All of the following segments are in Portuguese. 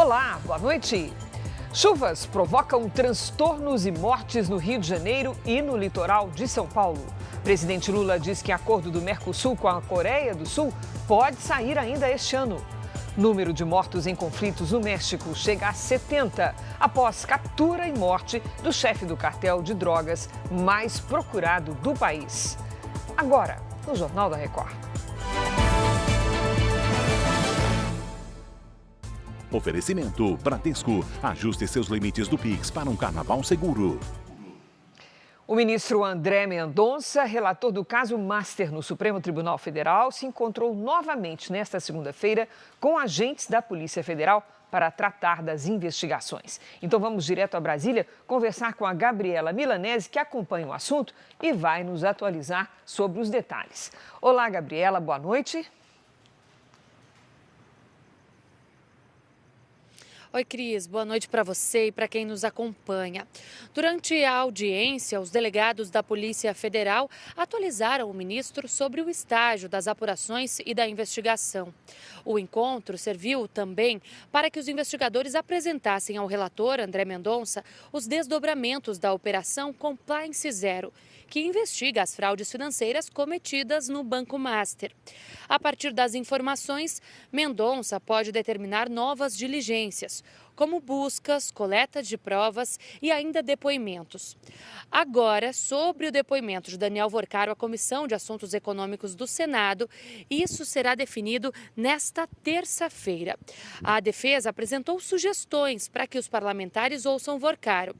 Olá, boa noite. Chuvas provocam transtornos e mortes no Rio de Janeiro e no litoral de São Paulo. Presidente Lula diz que acordo do Mercosul com a Coreia do Sul pode sair ainda este ano. Número de mortos em conflitos no México chega a 70, após captura e morte do chefe do cartel de drogas mais procurado do país. Agora, no Jornal da Record. Oferecimento Bradesco. Ajuste seus limites do Pix para um carnaval seguro. O ministro André Mendonça, relator do caso Master no Supremo Tribunal Federal, se encontrou novamente nesta segunda-feira com agentes da Polícia Federal para tratar das investigações. Então vamos direto a Brasília conversar com a Gabriela Milanese, que acompanha o assunto e vai nos atualizar sobre os detalhes. Olá, Gabriela, boa noite. Oi, Cris. Boa noite para você e para quem nos acompanha. Durante a audiência, os delegados da Polícia Federal atualizaram o ministro sobre o estágio das apurações e da investigação. O encontro serviu também para que os investigadores apresentassem ao relator, André Mendonça, os desdobramentos da Operação Compliance Zero, que investiga as fraudes financeiras cometidas no Banco Master. A partir das informações, Mendonça pode determinar novas diligências, como buscas, coleta de provas e ainda depoimentos. Agora, sobre o depoimento de Daniel Vorcaro à Comissão de Assuntos Econômicos do Senado, isso será definido nesta terça-feira. A defesa apresentou sugestões para que os parlamentares ouçam Vorcaro.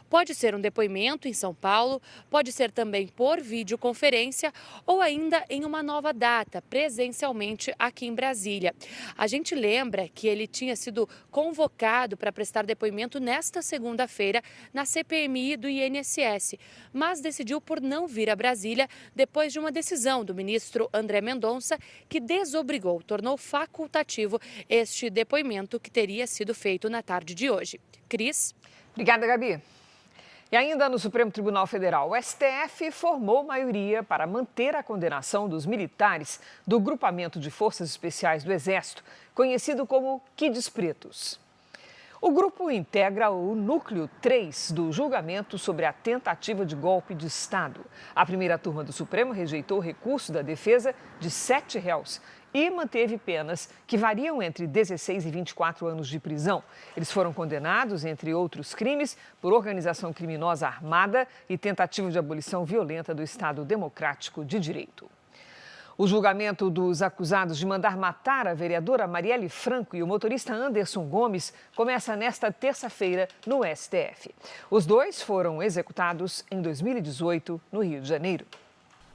Pode ser um depoimento em São Paulo, pode ser também por videoconferência ou ainda em uma nova data, presencialmente aqui em Brasília. A gente lembra que ele tinha sido convocado para prestar depoimento nesta segunda-feira na CPMI do INSS, mas decidiu por não vir a Brasília depois de uma decisão do ministro André Mendonça que desobrigou, tornou facultativo este depoimento que teria sido feito na tarde de hoje. Cris? Obrigada, Gabi. E ainda no Supremo Tribunal Federal, o STF formou maioria para manter a condenação dos militares do Grupamento de Forças Especiais do Exército, conhecido como Quides Pretos. O grupo integra o núcleo 3 do julgamento sobre a tentativa de golpe de Estado. A primeira turma do Supremo rejeitou o recurso da defesa de 7 réus e manteve penas que variam entre 16 e 24 anos de prisão. Eles foram condenados, entre outros crimes, por organização criminosa armada e tentativa de abolição violenta do Estado Democrático de Direito. O julgamento dos acusados de mandar matar a vereadora Marielle Franco e o motorista Anderson Gomes começa nesta terça-feira no STF. Os dois foram executados em 2018 no Rio de Janeiro.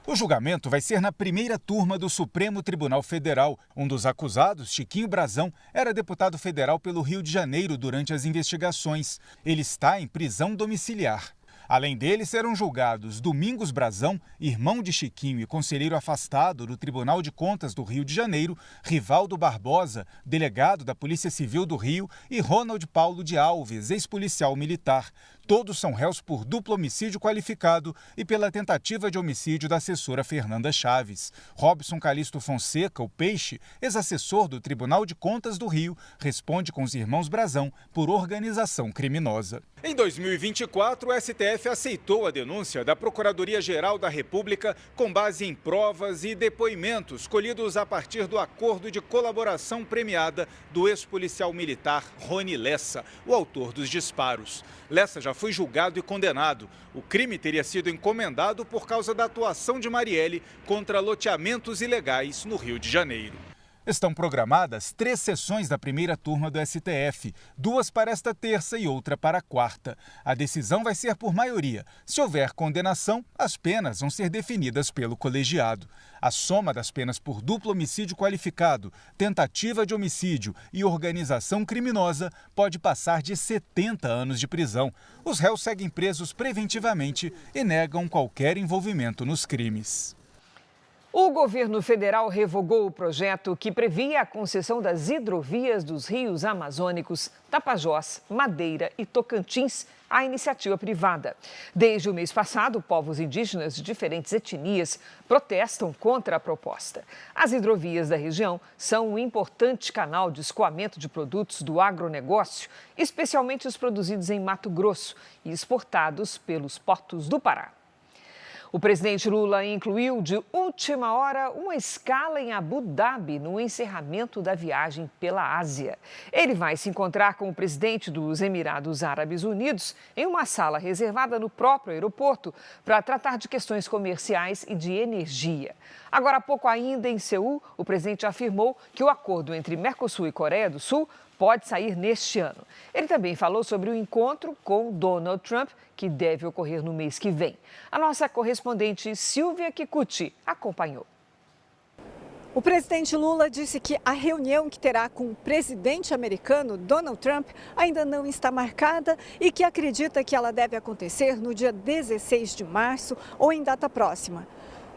O julgamento vai ser na primeira turma do Supremo Tribunal Federal. Um dos acusados, Chiquinho Brazão, era deputado federal pelo Rio de Janeiro durante as investigações. Ele está em prisão domiciliar. Além dele, serão julgados Domingos Brazão, irmão de Chiquinho e conselheiro afastado do Tribunal de Contas do Rio de Janeiro, Rivaldo Barbosa, delegado da Polícia Civil do Rio, e Ronald Paulo de Alves, ex-policial militar. Todos são réus por duplo homicídio qualificado e pela tentativa de homicídio da assessora Fernanda Chaves. Robson Calixto Fonseca, o Peixe, ex-assessor do Tribunal de Contas do Rio, responde com os irmãos Brazão por organização criminosa. Em 2024, o STF aceitou a denúncia da Procuradoria-Geral da República com base em provas e depoimentos colhidos a partir do acordo de colaboração premiada do ex-policial militar Rony Lessa, o autor dos disparos. Lessa já foi julgado e condenado. O crime teria sido encomendado por causa da atuação de Marielle contra loteamentos ilegais no Rio de Janeiro. Estão programadas 3 sessões da primeira turma do STF, 2 para esta terça e outra para a quarta. A decisão vai ser por maioria. Se houver condenação, as penas vão ser definidas pelo colegiado. A soma das penas por duplo homicídio qualificado, tentativa de homicídio e organização criminosa pode passar de 70 anos de prisão. Os réus seguem presos preventivamente e negam qualquer envolvimento nos crimes. O governo federal revogou o projeto que previa a concessão das hidrovias dos rios amazônicos Tapajós, Madeira e Tocantins à iniciativa privada. Desde o mês passado, povos indígenas de diferentes etnias protestam contra a proposta. As hidrovias da região são um importante canal de escoamento de produtos do agronegócio, especialmente os produzidos em Mato Grosso e exportados pelos portos do Pará. O presidente Lula incluiu de última hora uma escala em Abu Dhabi no encerramento da viagem pela Ásia. Ele vai se encontrar com o presidente dos Emirados Árabes Unidos em uma sala reservada no próprio aeroporto para tratar de questões comerciais e de energia. Agora há pouco ainda em Seul, o presidente afirmou que o acordo entre Mercosul e Coreia do Sul pode sair neste ano. Ele também falou sobre o encontro com Donald Trump, que deve ocorrer no mês que vem. A nossa correspondente Silvia Kikuchi acompanhou. O presidente Lula disse que a reunião que terá com o presidente americano Donald Trump ainda não está marcada e que acredita que ela deve acontecer no dia 16 de março ou em data próxima.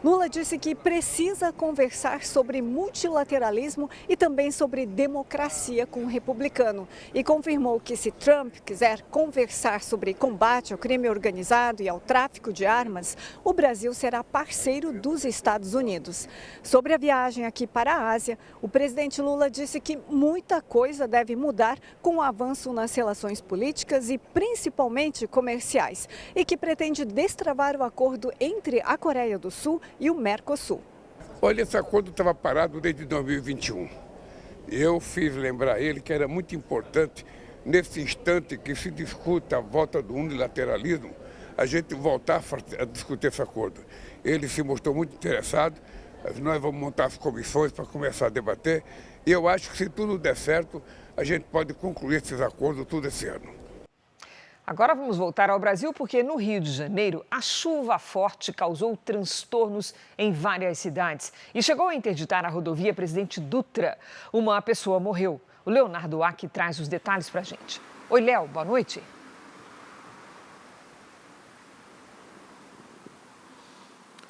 Lula disse que precisa conversar sobre multilateralismo e também sobre democracia com o republicano e confirmou que se Trump quiser conversar sobre combate ao crime organizado e ao tráfico de armas, o Brasil será parceiro dos Estados Unidos. Sobre a viagem aqui para a Ásia, o presidente Lula disse que muita coisa deve mudar com o avanço nas relações políticas e principalmente comerciais e que pretende destravar o acordo entre a Coreia do Sul e o Mercosul. Olha, esse acordo estava parado desde 2021. Eu fiz lembrar ele que era muito importante, nesse instante que se discuta a volta do unilateralismo, a gente voltar a discutir esse acordo. Ele se mostrou muito interessado, nós vamos montar as comissões para começar a debater, e eu acho que se tudo der certo, a gente pode concluir esses acordos tudo esse ano. Agora vamos voltar ao Brasil porque no Rio de Janeiro a chuva forte causou transtornos em várias cidades e chegou a interditar a rodovia Presidente Dutra. Uma pessoa morreu. O Leonardo Aque traz os detalhes para a gente. Oi, Léo, boa noite.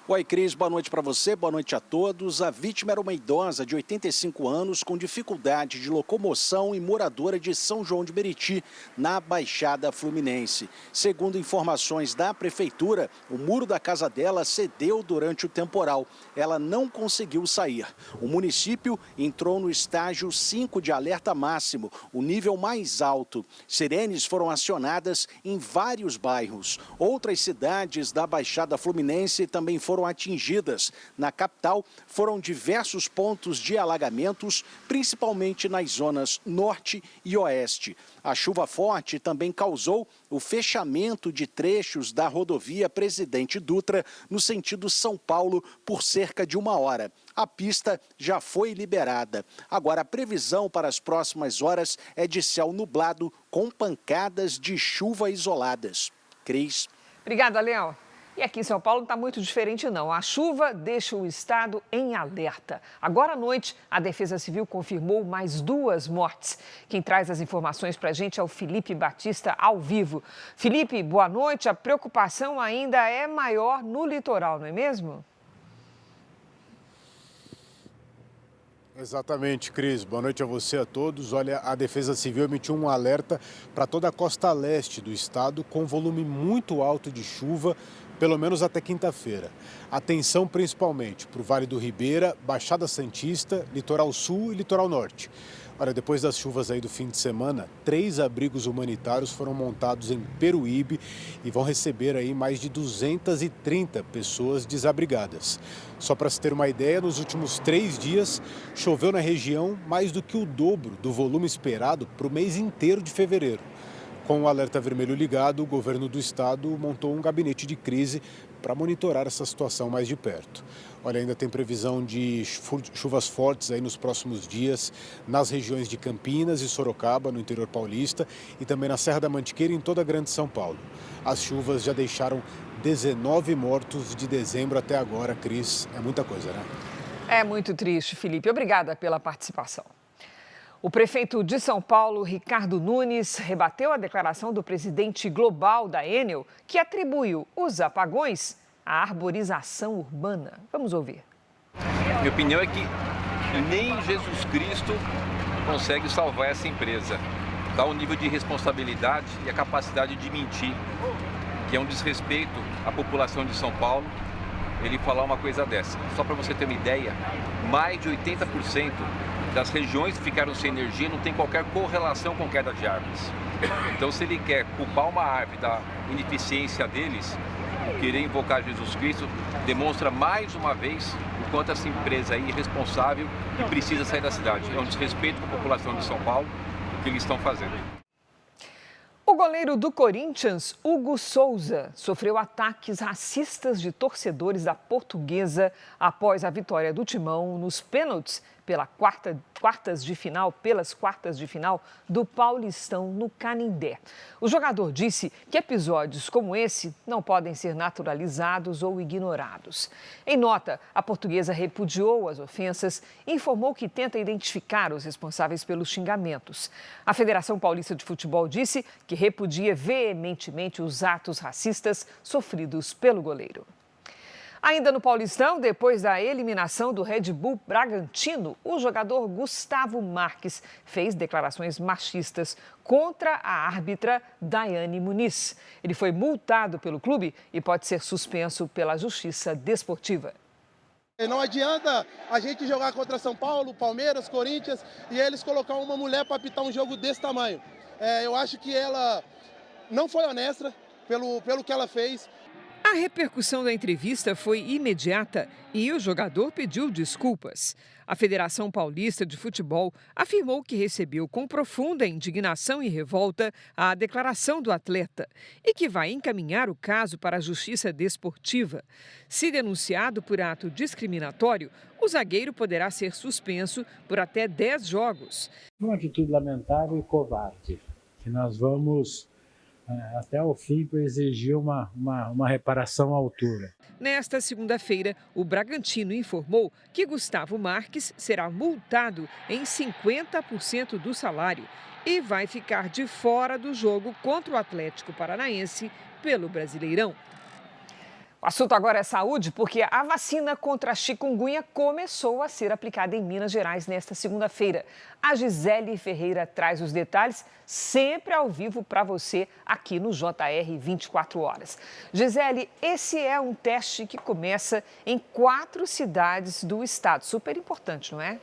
Oi, Cris, boa noite para você, boa noite a todos. A vítima era uma idosa de 85 anos com dificuldade de locomoção e moradora de São João de Meriti, na Baixada Fluminense. Segundo informações da prefeitura, o muro da casa dela cedeu durante o temporal. Ela não conseguiu sair. O município entrou no estágio 5 de alerta máximo, o nível mais alto. Sirenes foram acionadas em vários bairros. Outras cidades da Baixada Fluminense também foram atingidas. Na capital, foram diversos pontos de alagamentos, principalmente nas zonas norte e oeste. A chuva forte também causou o fechamento de trechos da rodovia Presidente Dutra, no sentido São Paulo, por cerca de 1 hora. A pista já foi liberada. Agora, a previsão para as próximas horas é de céu nublado, com pancadas de chuva isoladas. Cris. Obrigada, Léo. E aqui em São Paulo não está muito diferente, não. A chuva deixa o estado em alerta. Agora à noite, a Defesa Civil confirmou mais 2 mortes. Quem traz as informações para a gente é o Felipe Batista, ao vivo. Felipe, boa noite. A preocupação ainda é maior no litoral, não é mesmo? Exatamente, Cris. Boa noite a você, a todos. Olha, a Defesa Civil emitiu um alerta para toda a costa leste do estado com volume muito alto de chuva, pelo menos até quinta-feira. Atenção principalmente para o Vale do Ribeira, Baixada Santista, Litoral Sul e Litoral Norte. Olha, depois das chuvas aí do fim de semana, 3 abrigos humanitários foram montados em Peruíbe e vão receber aí mais de 230 pessoas desabrigadas. Só para se ter uma ideia, nos últimos 3 dias, choveu na região mais do que o dobro do volume esperado para o mês inteiro de fevereiro. Com o alerta vermelho ligado, o governo do estado montou um gabinete de crise para monitorar essa situação mais de perto. Olha, ainda tem previsão de chuvas fortes aí nos próximos dias nas regiões de Campinas e Sorocaba, no interior paulista, e também na Serra da Mantiqueira e em toda a Grande São Paulo. As chuvas já deixaram 19 mortos de dezembro até agora, Cris. É muita coisa, né? É muito triste, Felipe. Obrigada pela participação. O prefeito de São Paulo, Ricardo Nunes, rebateu a declaração do presidente global da Enel, que atribuiu os apagões à arborização urbana. Vamos ouvir. Minha opinião é que nem Jesus Cristo consegue salvar essa empresa. Dá um nível de responsabilidade e a capacidade de mentir, que é um desrespeito à população de São Paulo, ele falar uma coisa dessa. Só para você ter uma ideia, mais de 80% das regiões que ficaram sem energia não tem qualquer correlação com queda de árvores. Então, se ele quer culpar uma árvore da ineficiência deles, querer invocar Jesus Cristo, demonstra mais uma vez o quanto essa empresa é irresponsável e precisa sair da cidade. É um desrespeito com a população de São Paulo, o que eles estão fazendo. O goleiro do Corinthians, Hugo Souza, sofreu ataques racistas de torcedores da Portuguesa após a vitória do Timão nos pênaltis pelas quartas de final do Paulistão no Canindé. O jogador disse que episódios como esse não podem ser naturalizados ou ignorados. Em nota, a Portuguesa repudiou as ofensas e informou que tenta identificar os responsáveis pelos xingamentos. A Federação Paulista de Futebol disse que repudia veementemente os atos racistas sofridos pelo goleiro. Ainda no Paulistão, depois da eliminação do Red Bull Bragantino, o jogador Gustavo Marques fez declarações machistas contra a árbitra Daiane Muniz. Ele foi multado pelo clube e pode ser suspenso pela Justiça Desportiva. Não adianta a gente jogar contra São Paulo, Palmeiras, Corinthians e eles colocar uma mulher para apitar um jogo desse tamanho. Eu acho que ela não foi honesta pelo que ela fez. A repercussão da entrevista foi imediata e o jogador pediu desculpas. A Federação Paulista de Futebol afirmou que recebeu com profunda indignação e revolta a declaração do atleta e que vai encaminhar o caso para a Justiça Desportiva. Se denunciado por ato discriminatório, o zagueiro poderá ser suspenso por até 10 jogos. Uma atitude lamentável e covarde, que nós vamos até o fim para exigir uma reparação à altura. Nesta segunda-feira, o Bragantino informou que Gustavo Marques será multado em 50% do salário e vai ficar de fora do jogo contra o Atlético Paranaense pelo Brasileirão. O assunto agora é saúde, porque a vacina contra a chikungunya começou a ser aplicada em Minas Gerais nesta segunda-feira. A Gisele Ferreira traz os detalhes, sempre ao vivo para você aqui no JR 24 horas. Gisele, esse é um teste que começa em 4 cidades do estado. Super importante, não é?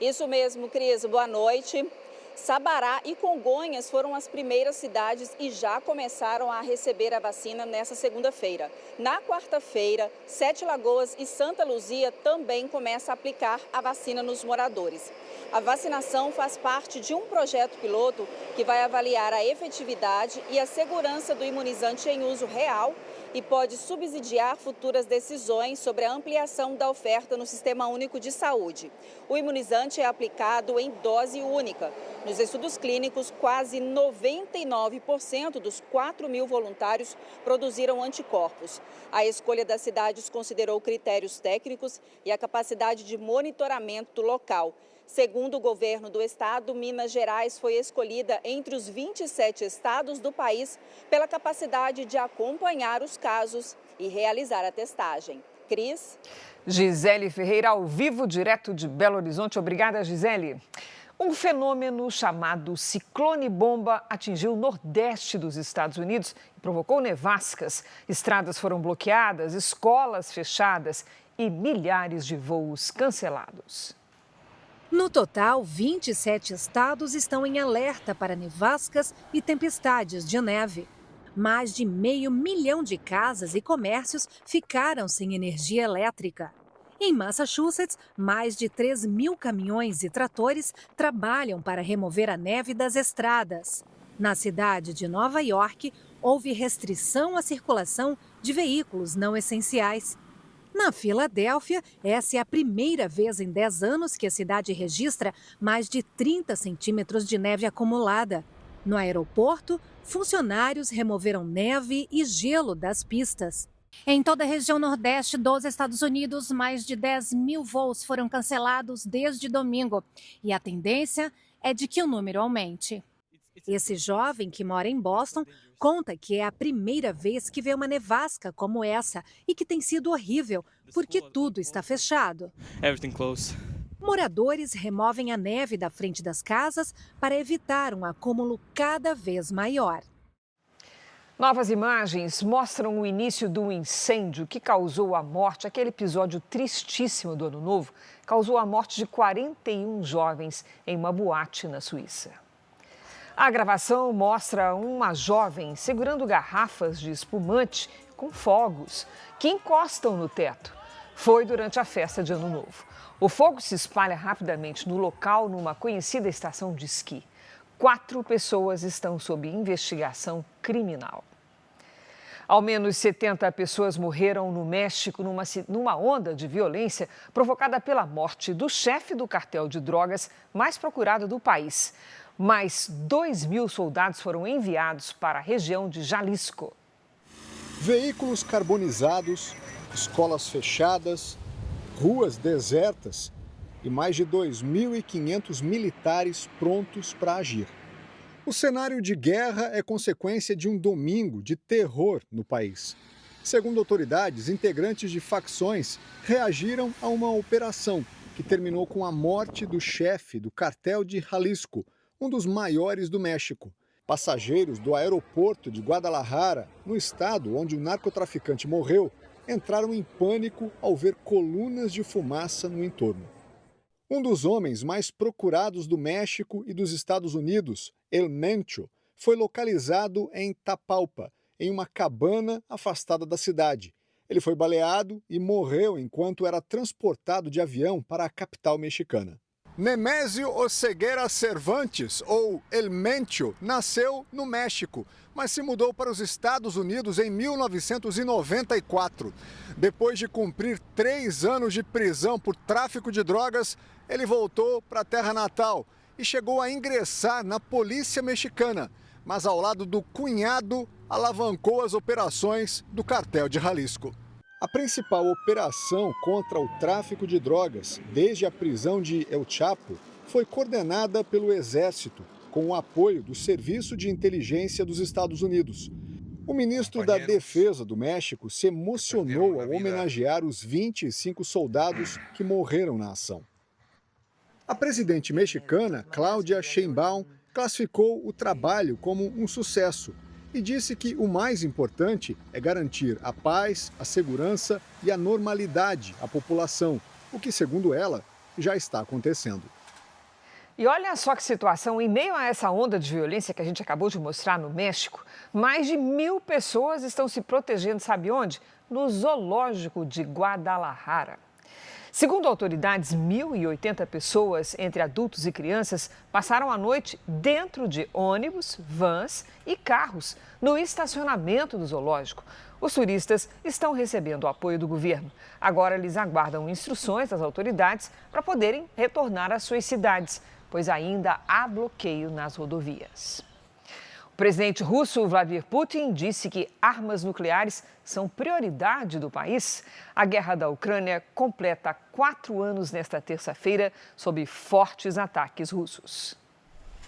Isso mesmo, Cris. Boa noite. Sabará e Congonhas foram as primeiras cidades e já começaram a receber a vacina nessa segunda-feira. Na quarta-feira, Sete Lagoas e Santa Luzia também começam a aplicar a vacina nos moradores. A vacinação faz parte de um projeto piloto que vai avaliar a efetividade e a segurança do imunizante em uso real e pode subsidiar futuras decisões sobre a ampliação da oferta no Sistema Único de Saúde. O imunizante é aplicado em dose única. Nos estudos clínicos, quase 99% dos 4.000 voluntários produziram anticorpos. A escolha das cidades considerou critérios técnicos e a capacidade de monitoramento local. Segundo o governo do estado, Minas Gerais foi escolhida entre os 27 estados do país pela capacidade de acompanhar os casos e realizar a testagem. Cris? Gisele Ferreira, ao vivo, direto de Belo Horizonte. Obrigada, Gisele. Um fenômeno chamado ciclone-bomba atingiu o nordeste dos Estados Unidos e provocou nevascas. Estradas foram bloqueadas, escolas fechadas e milhares de voos cancelados. No total, 27 estados estão em alerta para nevascas e tempestades de neve. Mais de 500 mil de casas e comércios ficaram sem energia elétrica. Em Massachusetts, mais de 3.000 caminhões e tratores trabalham para remover a neve das estradas. Na cidade de Nova York, houve restrição à circulação de veículos não essenciais. Na Filadélfia, essa é a primeira vez em 10 anos que a cidade registra mais de 30 centímetros de neve acumulada. No aeroporto, funcionários removeram neve e gelo das pistas. Em toda a região nordeste dos Estados Unidos, mais de 10.000 voos foram cancelados desde domingo. E a tendência é de que o número aumente. Esse jovem, que mora em Boston, Conta que é a primeira vez que vê uma nevasca como essa e que tem sido horrível, porque tudo está fechado. Everything closed. Moradores removem a neve da frente das casas para evitar um acúmulo cada vez maior. Novas imagens mostram o início do incêndio que causou a morte. Aquele episódio tristíssimo do Ano Novo causou a morte de 41 jovens em uma boate na Suíça. A gravação mostra uma jovem segurando garrafas de espumante com fogos que encostam no teto. Foi durante a festa de Ano Novo. O fogo se espalha rapidamente no local, numa conhecida estação de esqui. 4 pessoas estão sob investigação criminal. Ao menos 70 pessoas morreram no México numa onda de violência provocada pela morte do chefe do cartel de drogas mais procurado do país. Mais 2.000 soldados foram enviados para a região de Jalisco. Veículos carbonizados, escolas fechadas, ruas desertas e mais de 2.500 militares prontos para agir. O cenário de guerra é consequência de um domingo de terror no país. Segundo autoridades, integrantes de facções reagiram a uma operação que terminou com a morte do chefe do cartel de Jalisco, um dos maiores do México. Passageiros do aeroporto de Guadalajara, no estado onde o narcotraficante morreu, entraram em pânico ao ver colunas de fumaça no entorno. Um dos homens mais procurados do México e dos Estados Unidos, El Mencho, foi localizado em Tapalpa, em uma cabana afastada da cidade. Ele foi baleado e morreu enquanto era transportado de avião para a capital mexicana. Nemésio Oseguera Cervantes, ou El Mencho, nasceu no México, mas se mudou para os Estados Unidos em 1994. Depois de cumprir 3 anos de prisão por tráfico de drogas, ele voltou para a terra natal e chegou a ingressar na polícia mexicana, mas ao lado do cunhado alavancou as operações do cartel de Jalisco. A principal operação contra o tráfico de drogas, desde a prisão de El Chapo, foi coordenada pelo Exército, com o apoio do Serviço de Inteligência dos Estados Unidos. O ministro da Defesa do México se emocionou ao homenagear os 25 soldados que morreram na ação. A presidente mexicana, Claudia Sheinbaum, classificou o trabalho como um sucesso e disse que o mais importante é garantir a paz, a segurança e a normalidade à população, o que, segundo ela, já está acontecendo. E olha só que situação, em meio a essa onda de violência que a gente acabou de mostrar no México, mais de 1.000 pessoas estão se protegendo, sabe onde? No zoológico de Guadalajara. Segundo autoridades, 1.080 pessoas, entre adultos e crianças, passaram a noite dentro de ônibus, vans e carros no estacionamento do zoológico. Os turistas estão recebendo o apoio do governo. Agora eles aguardam instruções das autoridades para poderem retornar às suas cidades, pois ainda há bloqueio nas rodovias. O presidente russo Vladimir Putin disse que armas nucleares são prioridade do país. A guerra da Ucrânia completa 4 anos nesta terça-feira, sob fortes ataques russos.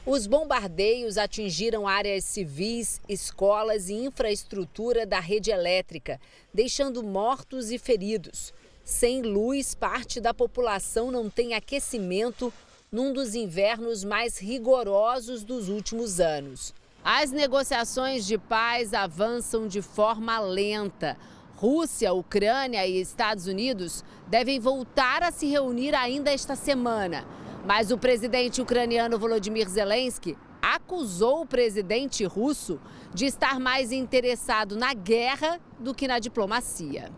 Os bombardeios atingiram áreas civis, escolas e infraestrutura da rede elétrica, deixando mortos e feridos. Sem luz, parte da população não tem aquecimento num dos invernos mais rigorosos dos últimos anos. As negociações de paz avançam de forma lenta. Rússia, Ucrânia e Estados Unidos devem voltar a se reunir ainda esta semana. Mas o presidente ucraniano Volodymyr Zelensky acusou o presidente russo de estar mais interessado na guerra do que na diplomacia.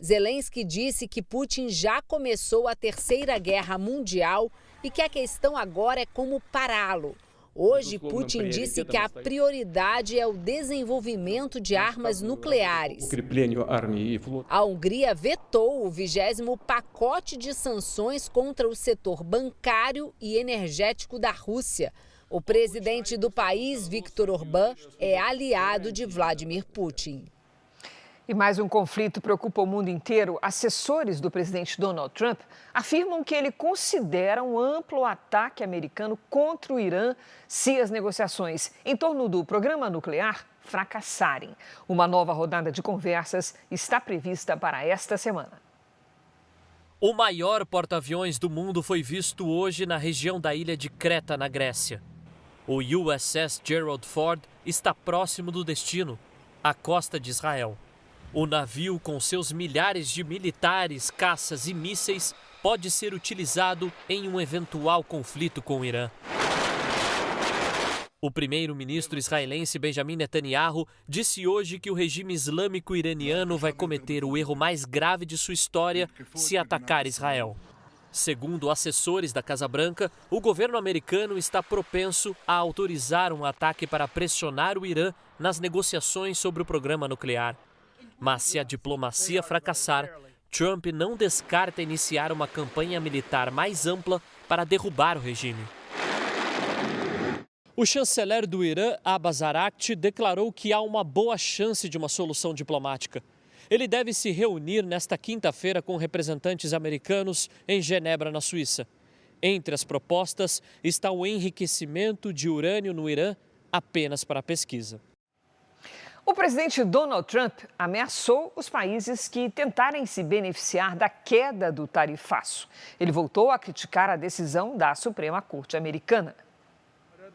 Zelensky disse que Putin já começou a Terceira Guerra Mundial e que a questão agora é como pará-lo. Hoje, Putin disse que a prioridade é o desenvolvimento de armas nucleares. A Hungria vetou o 20º pacote de sanções contra o setor bancário e energético da Rússia. O presidente do país, Viktor Orbán, é aliado de Vladimir Putin. E mais um conflito preocupa o mundo inteiro. Assessores do presidente Donald Trump afirmam que ele considera um amplo ataque americano contra o Irã se as negociações em torno do programa nuclear fracassarem. Uma nova rodada de conversas está prevista para esta semana. O maior porta-aviões do mundo foi visto hoje na região da ilha de Creta, na Grécia. O USS Gerald Ford está próximo do destino, a costa de Israel. O navio, com seus milhares de militares, caças e mísseis, pode ser utilizado em um eventual conflito com o Irã. O primeiro-ministro israelense Benjamin Netanyahu disse hoje que o regime islâmico iraniano vai cometer o erro mais grave de sua história se atacar Israel. Segundo assessores da Casa Branca, o governo americano está propenso a autorizar um ataque para pressionar o Irã nas negociações sobre o programa nuclear. Mas se a diplomacia fracassar, Trump não descarta iniciar uma campanha militar mais ampla para derrubar o regime. O chanceler do Irã, Abbas Araghchi, declarou que há uma boa chance de uma solução diplomática. Ele deve se reunir nesta quinta-feira com representantes americanos em Genebra, na Suíça. Entre as propostas está o enriquecimento de urânio no Irã apenas para pesquisa. O presidente Donald Trump ameaçou os países que tentarem se beneficiar da queda do tarifaço. Ele voltou a criticar a decisão da Suprema Corte americana.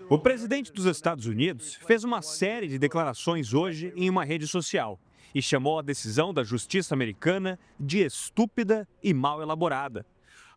O presidente dos Estados Unidos fez uma série de declarações hoje em uma rede social e chamou a decisão da Justiça americana de estúpida e mal elaborada.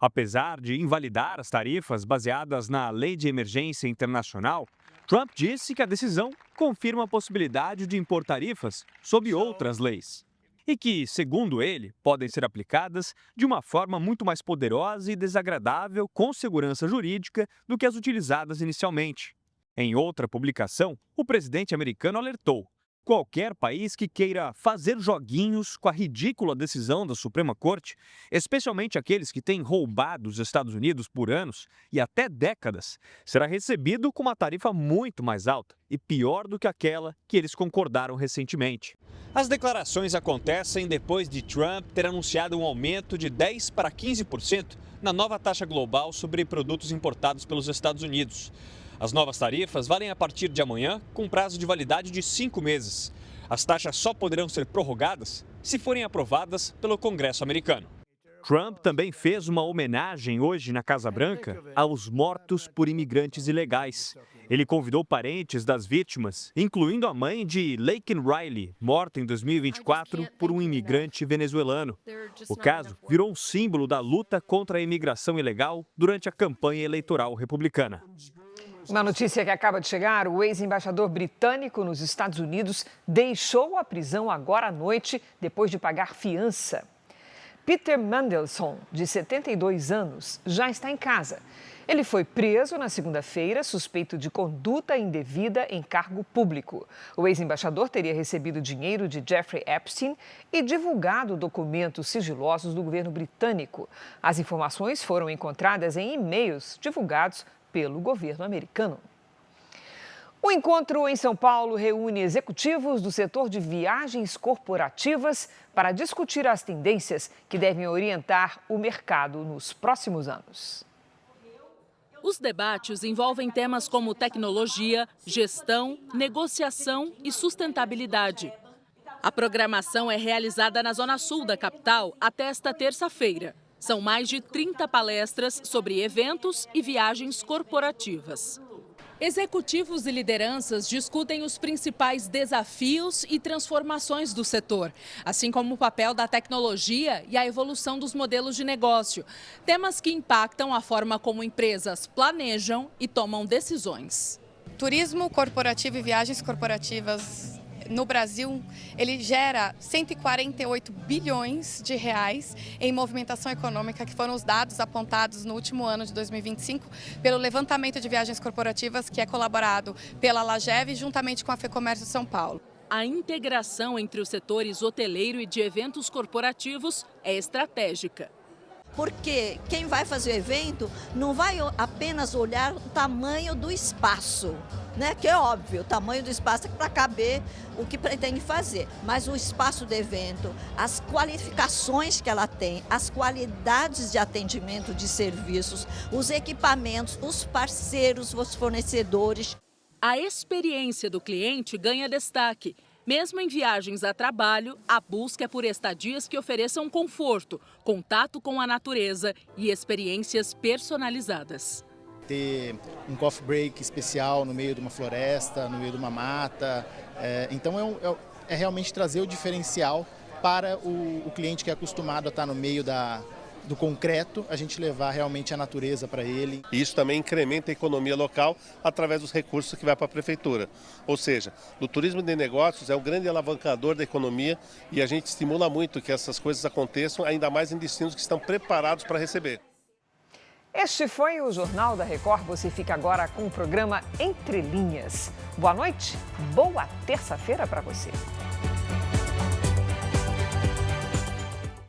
Apesar de invalidar as tarifas baseadas na Lei de Emergência Internacional, Trump disse que a decisão confirma a possibilidade de impor tarifas sob outras leis e que, segundo ele, podem ser aplicadas de uma forma muito mais poderosa e desagradável com segurança jurídica do que as utilizadas inicialmente. Em outra publicação, o presidente americano alertou: qualquer país que queira fazer joguinhos com a ridícula decisão da Suprema Corte, especialmente aqueles que têm roubado os Estados Unidos por anos e até décadas, será recebido com uma tarifa muito mais alta e pior do que aquela que eles concordaram recentemente. As declarações acontecem depois de Trump ter anunciado um aumento de 10% para 15% na nova taxa global sobre produtos importados pelos Estados Unidos. As novas tarifas valem a partir de amanhã, com prazo de validade de 5 meses. As taxas só poderão ser prorrogadas se forem aprovadas pelo Congresso americano. Trump também fez uma homenagem hoje na Casa Branca aos mortos por imigrantes ilegais. Ele convidou parentes das vítimas, incluindo a mãe de Laken Riley, morta em 2024 por um imigrante venezuelano. O caso virou um símbolo da luta contra a imigração ilegal durante a campanha eleitoral republicana. Uma notícia que acaba de chegar: o ex-embaixador britânico nos Estados Unidos deixou a prisão agora à noite depois de pagar fiança. Peter Mandelson, de 72 anos, já está em casa. Ele foi preso na segunda-feira, suspeito de conduta indevida em cargo público. O ex-embaixador teria recebido dinheiro de Jeffrey Epstein e divulgado documentos sigilosos do governo britânico. As informações foram encontradas em e-mails divulgados pelo governo americano. O encontro em São Paulo reúne executivos do setor de viagens corporativas para discutir as tendências que devem orientar o mercado nos próximos anos. Os debates envolvem temas como tecnologia, gestão, negociação e sustentabilidade. A programação é realizada na zona sul da capital até esta terça-feira. São mais de 30 palestras sobre eventos e viagens corporativas. Executivos e lideranças discutem os principais desafios e transformações do setor, assim como o papel da tecnologia e a evolução dos modelos de negócio. Temas que impactam a forma como empresas planejam e tomam decisões. Turismo corporativo e viagens corporativas no Brasil, ele gera 148 bilhões de reais em movimentação econômica, que foram os dados apontados no último ano de 2025 pelo levantamento de viagens corporativas, que é colaborado pela LAGEV juntamente com a FEComércio São Paulo. A integração entre os setores hoteleiro e de eventos corporativos é estratégica. Porque quem vai fazer o evento não vai apenas olhar o tamanho do espaço, né? Que é óbvio, o tamanho do espaço é para caber o que pretende fazer. Mas o espaço do evento, as qualificações que ela tem, as qualidades de atendimento de serviços, os equipamentos, os parceiros, os fornecedores. A experiência do cliente ganha destaque. Mesmo em viagens a trabalho, a busca é por estadias que ofereçam conforto, contato com a natureza e experiências personalizadas. Ter um coffee break especial no meio de uma floresta, no meio de uma mata. Então é realmente trazer o diferencial para o cliente que é acostumado a estar no meio do concreto, a gente levar realmente a natureza para ele. Isso também incrementa a economia local através dos recursos que vai para a prefeitura. Ou seja, o turismo de negócios é um grande alavancador da economia e a gente estimula muito que essas coisas aconteçam, ainda mais em destinos que estão preparados para receber. Este foi o Jornal da Record. Você fica agora com o programa Entre Linhas. Boa noite, boa terça-feira para você.